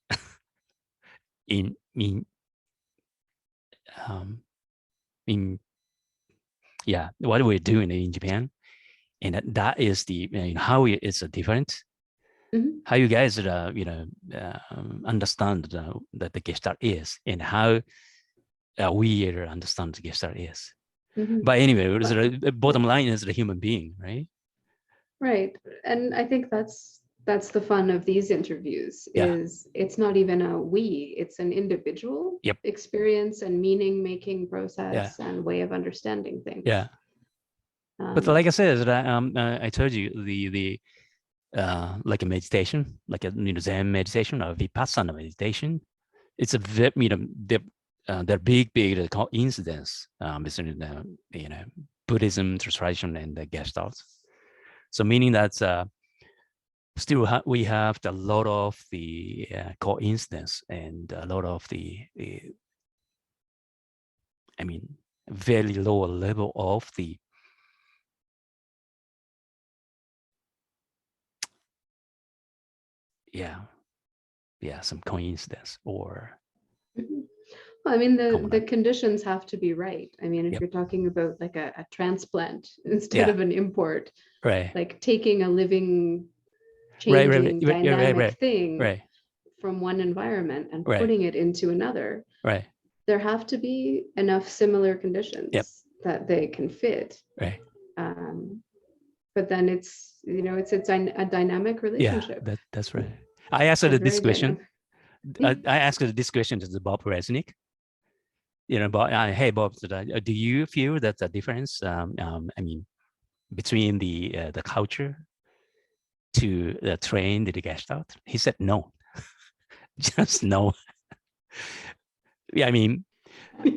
what we're doing in Japan, and that is how it's different. Mhm. How you guys understand that the Gestalt is, and how we understand the Gestalt is. Mhm. But anyway, the bottom line is the human being, right? Right. And I think that's the fun of these interviews. Yeah. Is it's not even a we, it's an individual Yep. experience and meaning making process and way of understanding things. Yeah. But like I said, I told you the like a meditation, like a Zen meditation or Vipassana meditation. It's a they're big coincidence between Buddhism tradition and the Gestalt. So meaning that still we have a lot of the coincidence and a lot of the very low level of the some coincidence or well, I mean the conditions have to be right. I mean, if you're talking about like a transplant instead of an import, right, like taking a living, changing, dynamic thing from one environment and putting it into another, there have to be enough similar conditions that they can fit. But then it's a dynamic relationship. Yeah, that's right. I asked this question. I asked this question to Bob Resnick. Bob, hey Bob, do you feel that the difference? Between the culture to train the Gestalt? He said no, just no. Yeah, I mean,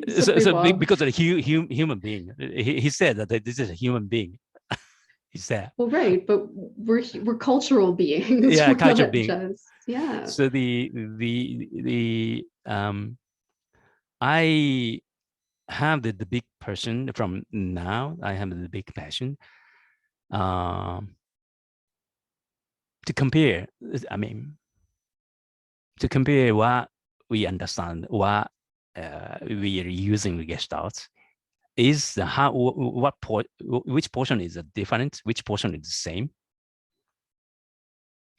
so because of the human being, he said that this is a human being. He said. Well, right, but we're cultural beings. Yeah, cultural beings. Yeah. So I have the big person from now. I have the big passion to compare. I mean, to compare what we understand, what we are using the Gestalt is which portion is different, which portion is the same.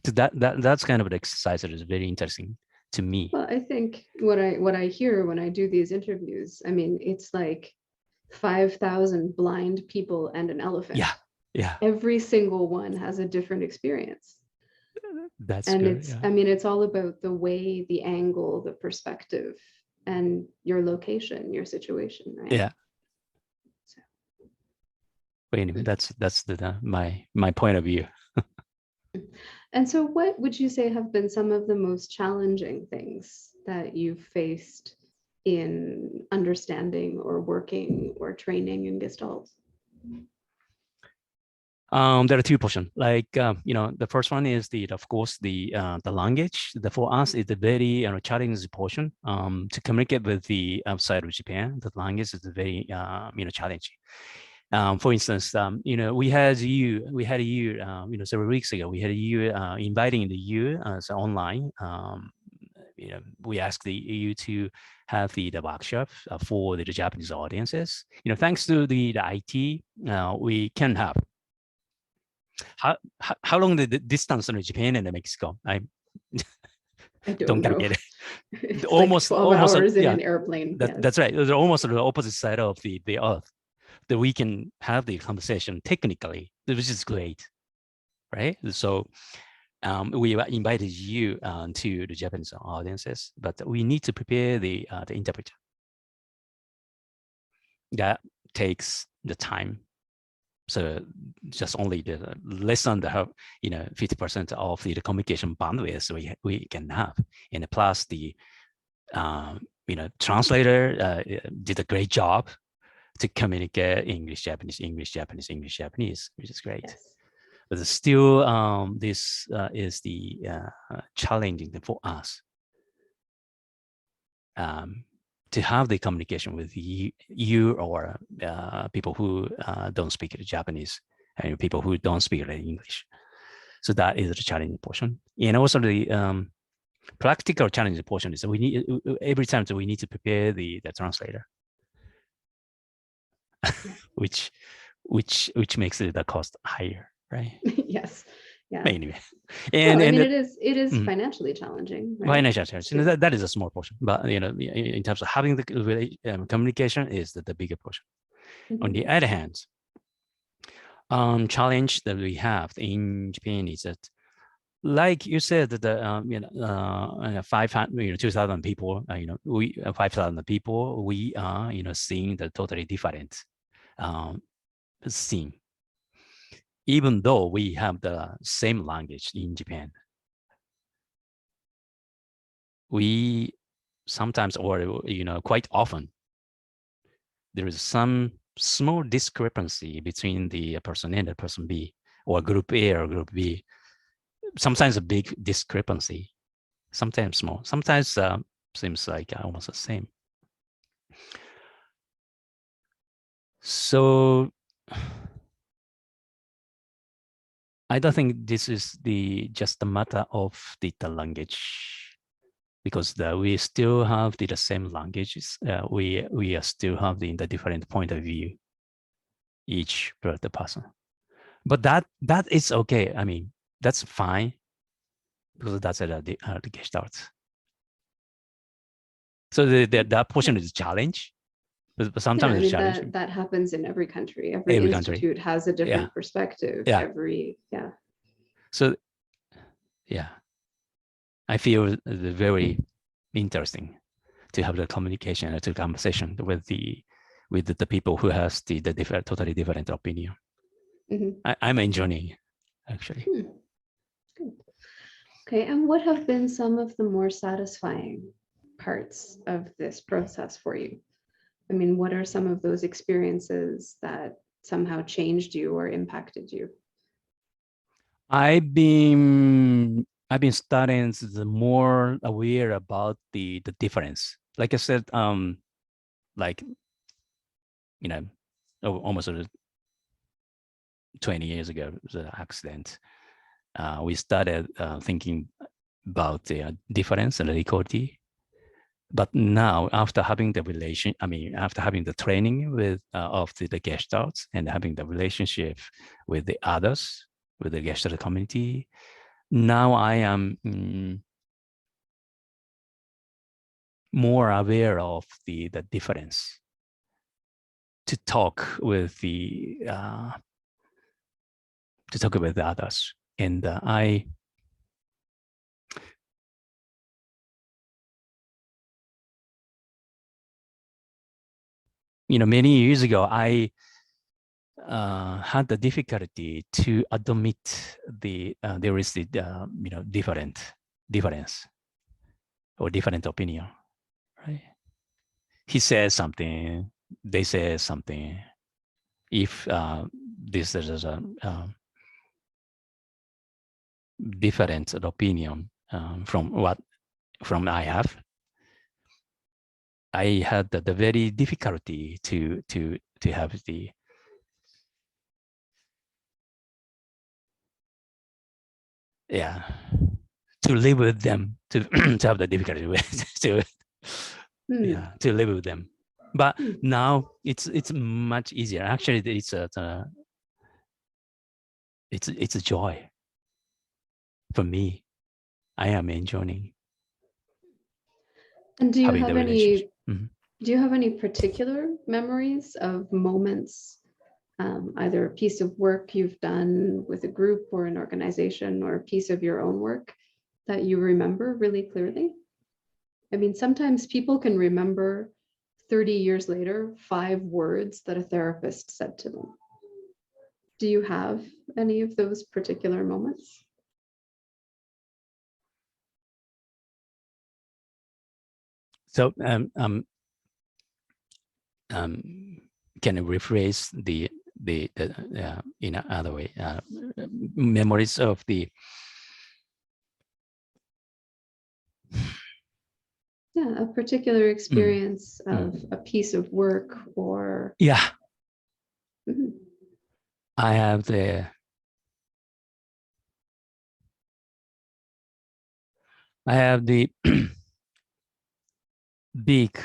So that's kind of an exercise that is very interesting to me. Well, I think what I hear when I do these interviews, I mean, it's like 5,000 blind people and an elephant. Yeah, yeah, Every single one has a different experience. that's And good. it's, Yeah. I mean, it's all about the way, the angle, the perspective, and your location, your situation, right? Yeah. So. But anyway, that's my point of view. And so what would you say have been some of the most challenging things that you've faced in understanding or working or training in Gestalt? There are two portions. Like the first one is of course the language. For us, it's a very challenging portion. To communicate with the outside of Japan, the language is very challenging. For instance, we had you several weeks ago. We had you inviting you as online. We asked you to have the workshop for the Japanese audiences. Thanks to the IT, we can have. How long the distance from Japan and Mexico? I don't know. get it. It's almost like 12 almost hours in yeah, an airplane. Yes. that's right. They're almost on the opposite side of the earth. That we can have the conversation technically, which is great, right? So we invited you to the Japanese audiences, but we need to prepare the interpreter. That takes the time. So just only the less than the 50% of the communication bandwidth we can have, and plus the translator did a great job to communicate English, Japanese, English, Japanese, English, Japanese, which is great. Yes. But still, this is the challenging thing for us. To have the communication with you or people who don't speak Japanese and people who don't speak English. So that is the challenging portion. And also the practical challenging portion is that we need every time that we need to prepare the translator, which makes the cost higher, right? Yes. Yeah. Anyway, and I mean, it is financially challenging. Right? Financial challenging. That is a small portion, but in terms of having the communication is the bigger portion. On the other hand, challenge that we have in Japan is that, like you said, that the 500, 2,000 people, we 5,000 people, we are seeing the totally different scene. Even though we have the same language in Japan, we sometimes, or quite often, there is some small discrepancy between the person A and the person B, or group A or group B. Sometimes a big discrepancy, sometimes small, sometimes seems like almost the same. So I don't think this is just a matter of the language, because we still have the same languages. We still have the different point of view, each per the person. But that is okay. I mean, that's fine, because that's the Gestalt. So that portion is a challenge, but sometimes it's challenging. That happens in every country. Every institute country has a different perspective. Yeah. So yeah, I feel very interesting to have the communication and the conversation with the people who has the totally different opinion. I'm enjoying, actually. Good. Okay, and what have been some of the more satisfying parts of this process for you? I mean, what are some of those experiences that somehow changed you or impacted you? I've been studying the more aware about the difference. Like I said, like almost 20 years ago, the accident. We started thinking about the difference and the equality. But now, after having the after having the training with of the Gestalts and having the relationship with the others, with the Gestalt community, now I am more aware of the difference to talk with the others. And many years ago, I had the difficulty to admit there is the difference or different opinion, right? He says something, they say something. If this is a different opinion from I have, I had the very difficulty to have the to live with them, to to have the difficulty with to live with them. But now it's much easier. Actually, it's a joy for me. I am enjoying. And do you have any? Do you have any particular memories of moments, either a piece of work you've done with a group or an organization, or a piece of your own work that you remember really clearly? I mean, sometimes people can remember 30 years later 5 words that a therapist said to them. Do you have any of those particular moments? So can I rephrase the in another way? Memories of the a particular experience of a piece of work or I have the big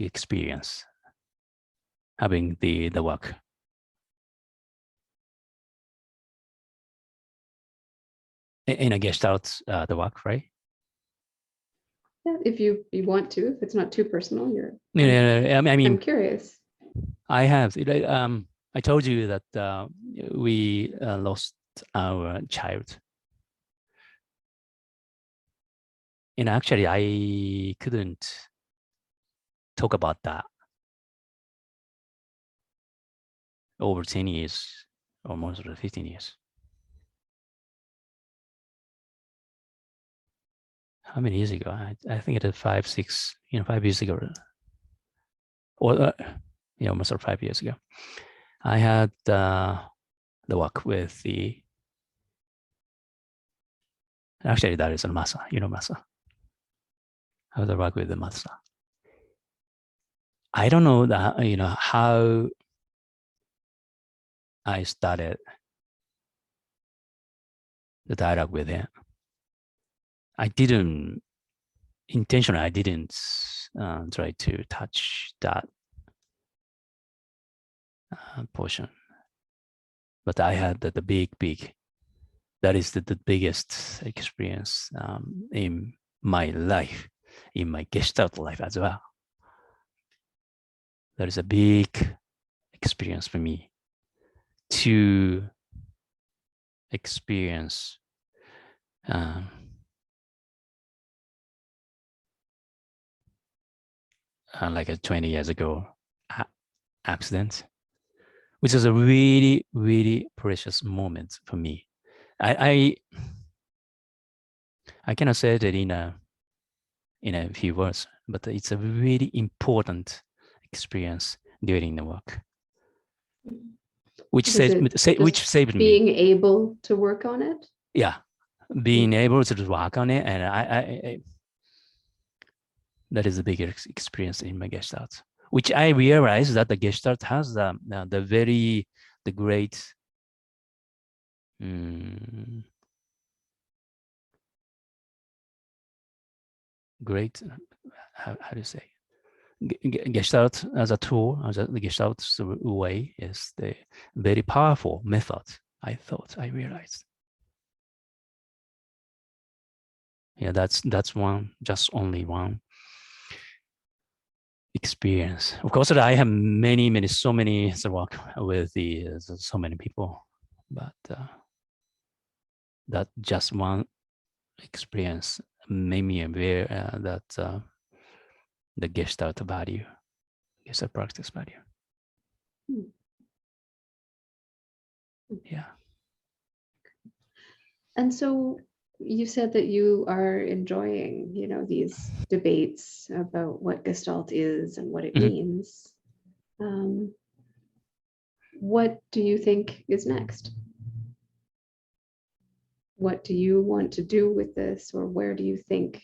experience having the work. In a Gestalt, the work, right? Yeah, if you want to, if it's not too personal, I mean, I'm curious. I have. I told you that we lost our child, and actually, I couldn't talk about that over 10 years, almost 15 years. How many years ago? I think it was 5 years ago, or almost 5 years ago. I had the work with the. Actually, that is a Masa. Masa. I had the work with the Masa. I don't know that how I started the dialogue with him. I didn't intentionally. I didn't try to touch that portion, but I had the big. That is the biggest experience in my life, in my Gestalt life as well. That is a big experience for me to experience like a 20 years ago accident, which is a really, really precious moment for me. I cannot say that in a few words, but it's a really important experience during the work, which saved me. Being able to work on it. Yeah, being able to work on it, and I that is the biggest experience in my Gestalt, which I realized that the Gestalt has the great great, how do you say, Gestalt as a tool, as the Gestalt way is the very powerful method. I realized. Yeah, that's one, just only one experience. Of course, I have many, so many work with so many people, but that just one experience made me aware that the Gestalt value, Gestalt practice value. Hmm. Yeah. And so you said that you are enjoying, these debates about what Gestalt is and what it Mhm. means. What do you think is next? What do you want to do with this, or where do you think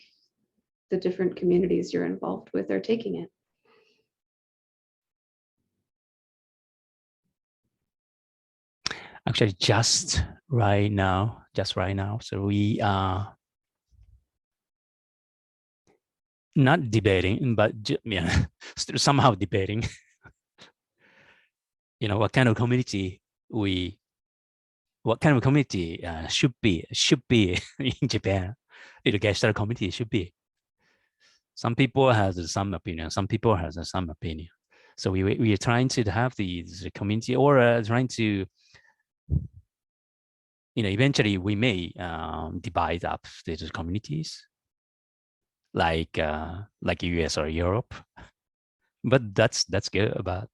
the different communities you're involved with are taking it? Actually, just right now. So we are not debating, but yeah, still somehow debating. What kind of community should be in Japan. The Gestalt community should be. Some people has some opinion. Some people has some opinion. So we are trying to have the community, or trying to, eventually we may divide up the communities, like US or Europe. But that's good. But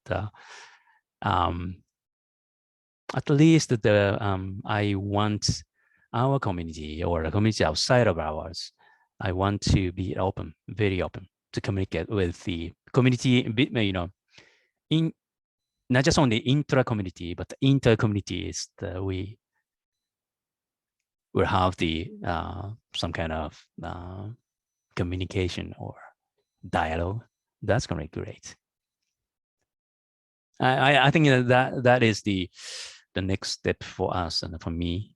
at least I want our community, or a community outside of ours, I want to be open, very open, to communicate with the community, in not just only intra-community, but inter-communities, that we will have the some kind of communication or dialogue. That's going to be great. I think that is the next step for us and for me.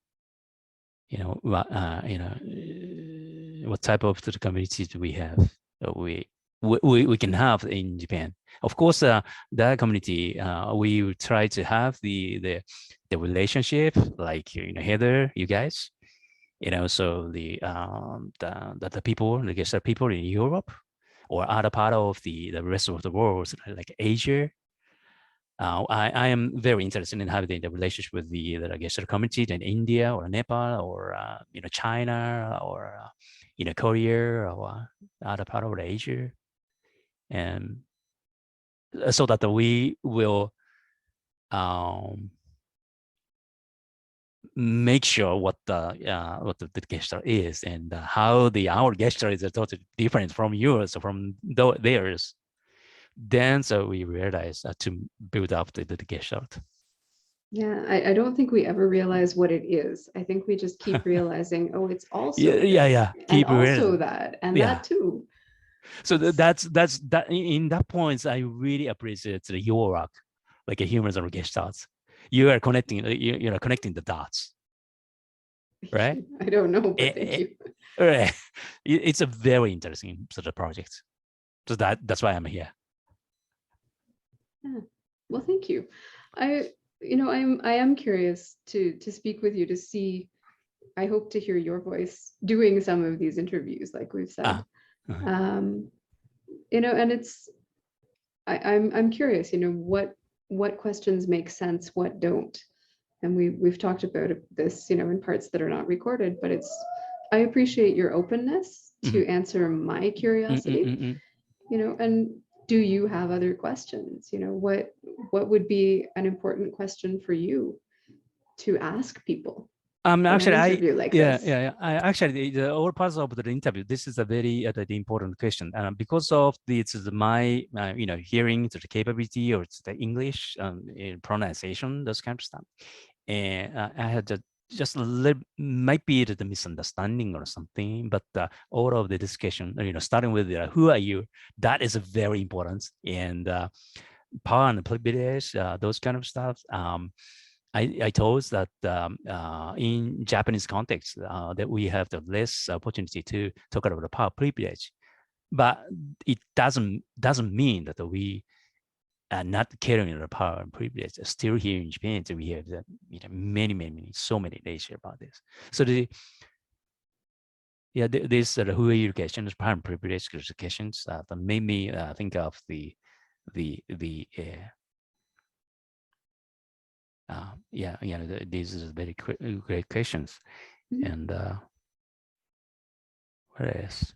What type of the communities do we have? We can have in Japan. Of course, that community, we try to have the relationship, like Heather, you guys, so the people, the Gestalt people in Europe or other part of the rest of the world, like Asia. I am very interested in having the relationship with the Gestalt community in India or Nepal or China or Korea or other part of Asia, and so that we will make sure what the Gestalt is, and how our Gestalt is totally different from yours, from theirs. Then so we realize to build up the Gestalt. Yeah, I don't think we ever realize what it is. I think we just keep realizing, oh, it's also yeah. this, and Keep also realizing. that, and Yeah. that too. So that's that. In that point, I really appreciate your work, like a humans or Gestalts. You are connecting, connecting the dots, right? I don't know, but thank you. Right. It's a very interesting sort of project. So that's why I'm here. Yeah. Well, thank you. I am curious to speak with you to see. I hope to hear your voice doing some of these interviews, like we've said. And I'm curious, what questions make sense, what don't. And we've talked about this, in parts that are not recorded, but I appreciate your openness to answer my curiosity, and do you have other questions? What would be an important question for you to ask people in Actually, an interview like this? I actually, the all parts of the interview, this is a very the important question, because of this is my hearing to the capability or to the English pronunciation, those kind of stuff, and I had just a little, might be the misunderstanding or something, but all of the discussion, starting with who are you, that is very important, and power and privilege, those kind of stuff. I told that in Japanese context that we have the less opportunity to talk about the power privilege, but it doesn't mean that we are not carrying the power and privilege. Still here in Japan, so we have many so many lectures about this. So Yeah, these Hui educations, prime privilege educations that made me think of the these are very great questions. Mhm. And what else?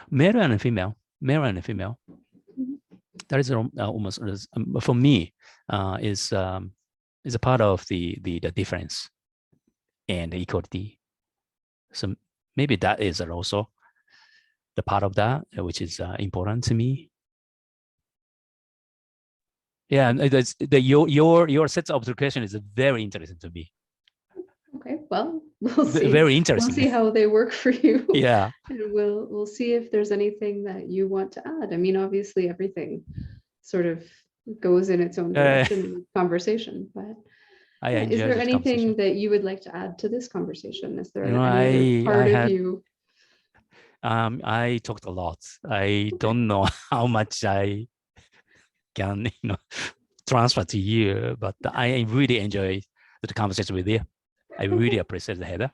Male and female. Mhm. That is almost for me is a part of the difference and the equality. So maybe that is also the part of that which is important to me. Yeah, and your set of observation is very interesting to me. Okay, well, we'll see. Very We'll interesting. see how they work for you. Yeah. And we'll see if there's anything that you want to add. I mean, obviously everything sort of goes in its own direction in the conversation, but I yeah, is enjoy there this anything conversation. that you would like to add to this conversation? Is there You know, any other part of had you? I talked a lot. I don't know how much I can transfer to you, but I really enjoy the conversation with you. I really appreciate it, Heather.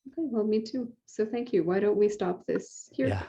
Okay, well, me too. So thank you. Why don't we stop this here? Yeah.